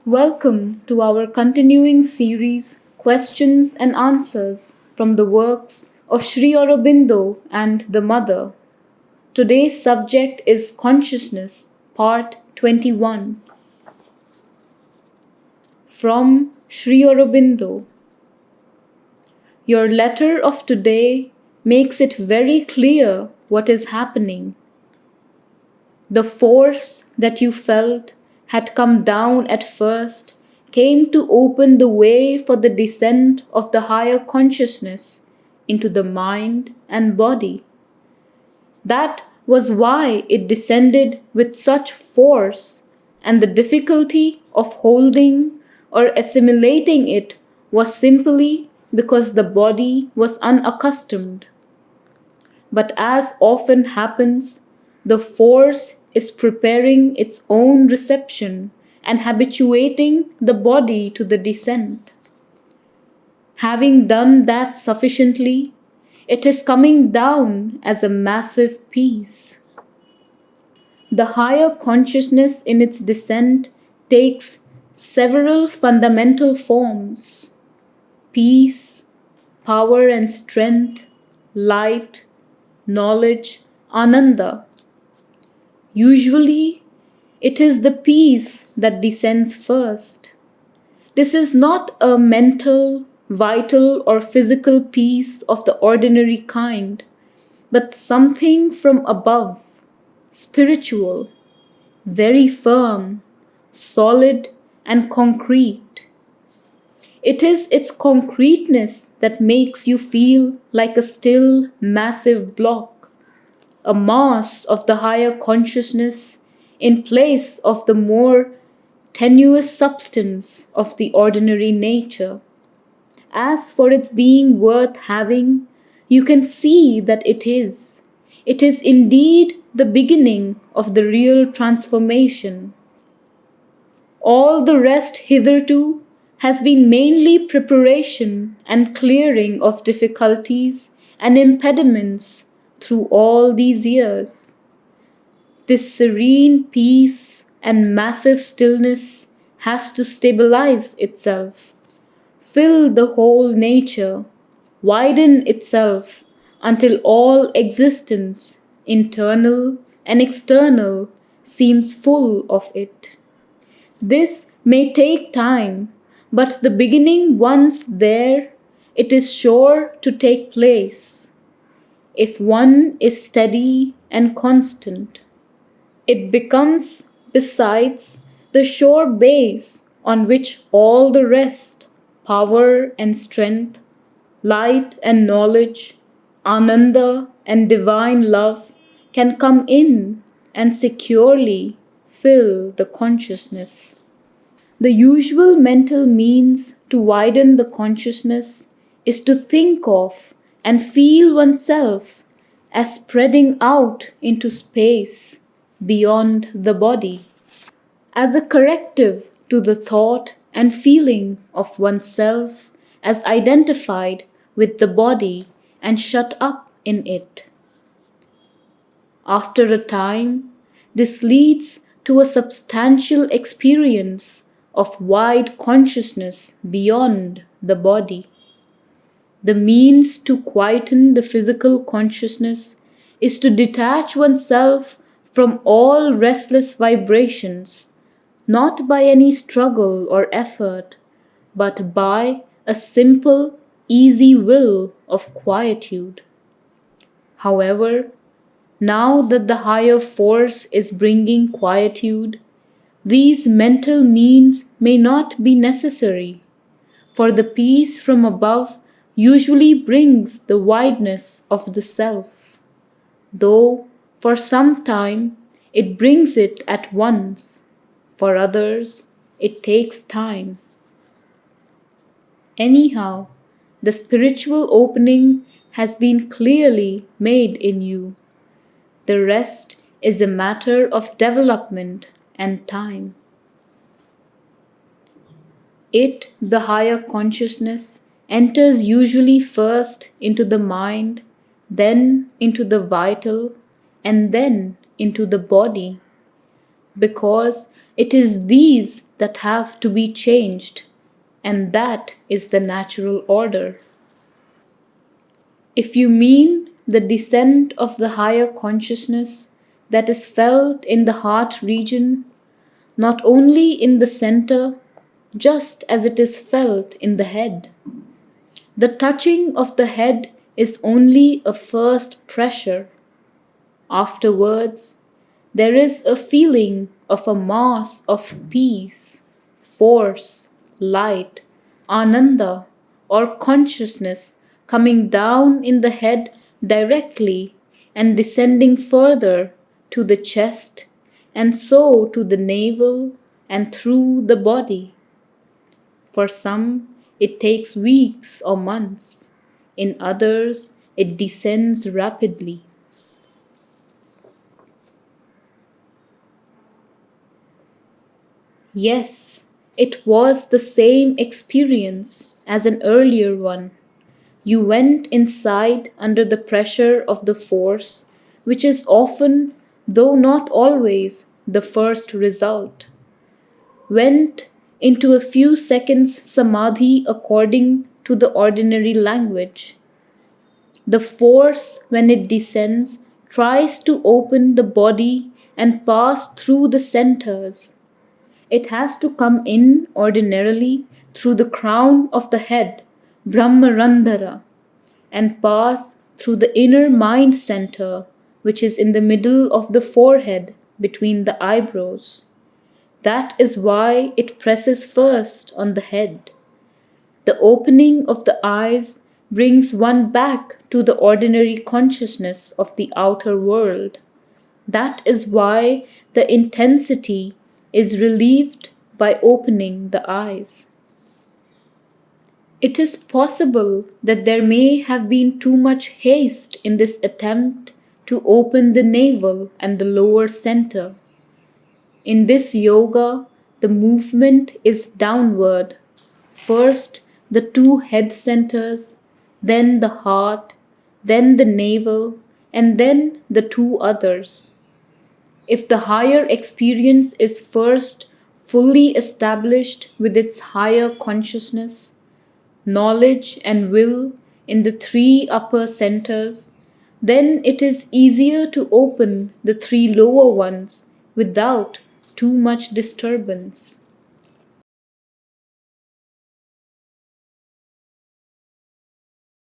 Welcome to our continuing series Questions and Answers from the works of Sri Aurobindo and the Mother. Today's subject is Consciousness, Part 21. From Sri Aurobindo. Your letter of today makes it very clear what is happening. The force that you felt had come down at first came to open the way for the descent of the higher consciousness into the mind and body. That was why it descended with such force, and the difficulty of holding or assimilating it was simply because the body was unaccustomed. But as often happens, the force is preparing its own reception and habituating the body to the descent. Having done that sufficiently, it is coming down as a massive peace. The higher consciousness in its descent takes several fundamental forms: peace, power and strength, light, knowledge, ananda. Usually, it is the peace that descends first. This is not a mental, vital, or physical peace of the ordinary kind, but something from above, spiritual, very firm, solid, and concrete. It is its concreteness that makes you feel like a still, massive block, a mass of the higher consciousness in place of the more tenuous substance of the ordinary nature. As for its being worth having, you can see that it is. It is indeed the beginning of the real transformation. All the rest hitherto has been mainly preparation and clearing of difficulties and impediments through all these years. This serene peace and massive stillness has to stabilize itself, fill the whole nature, widen itself until all existence, internal and external, seems full of it. This may take time, but the beginning once there, it is sure to take place, if one is steady and constant. It becomes, besides, the sure base on which all the rest, power and strength, light and knowledge, ananda and divine love, can come in and securely fill the consciousness. The usual mental means to widen the consciousness is to think of and feel oneself as spreading out into space beyond the body, as a corrective to the thought and feeling of oneself as identified with the body and shut up in it. After a time, this leads to a substantial experience of wide consciousness beyond the body. The means to quieten the physical consciousness is to detach oneself from all restless vibrations, not by any struggle or effort, but by a simple, easy will of quietude. However, now that the higher force is bringing quietude, these mental means may not be necessary, for the peace from above usually brings the wideness of the self, though for some time it brings it at once, for others it takes time. Anyhow, the spiritual opening has been clearly made in you. The rest is a matter of development and time. It, the higher consciousness, enters usually first into the mind, then into the vital, and then into the body. because it is these that have to be changed, and that is the natural order. If you mean the descent of the higher consciousness that is felt in the heart region, not only in the center, just as it is felt in the head. The touching of the head is only a first pressure. Afterwards, there is a feeling of a mass of peace, force, light, ananda, or consciousness coming down in the head directly and descending further to the chest and so to the navel and through the body. For some, it takes weeks or months. In others, it descends rapidly. Yes, it was the same experience as an earlier one. You went inside under the pressure of the force, which is often, though not always, the first result. Went into a few seconds samadhi according to the ordinary language. The force, when it descends, tries to open the body and pass through the centers. It has to come in ordinarily through the crown of the head, Brahmarandhara, and pass through the inner mind center, which is in the middle of the forehead between the eyebrows. That is why it presses first on the head. The opening of the eyes brings one back to the ordinary consciousness of the outer world. That is why the intensity is relieved by opening the eyes. It is possible that there may have been too much haste in this attempt to open the navel and the lower center. In this yoga, the movement is downward. First the two head centers, then the heart, then the navel, and then the two others. If the higher experience is first fully established with its higher consciousness, knowledge, and will in the three upper centers, then it is easier to open the three lower ones without too much disturbance.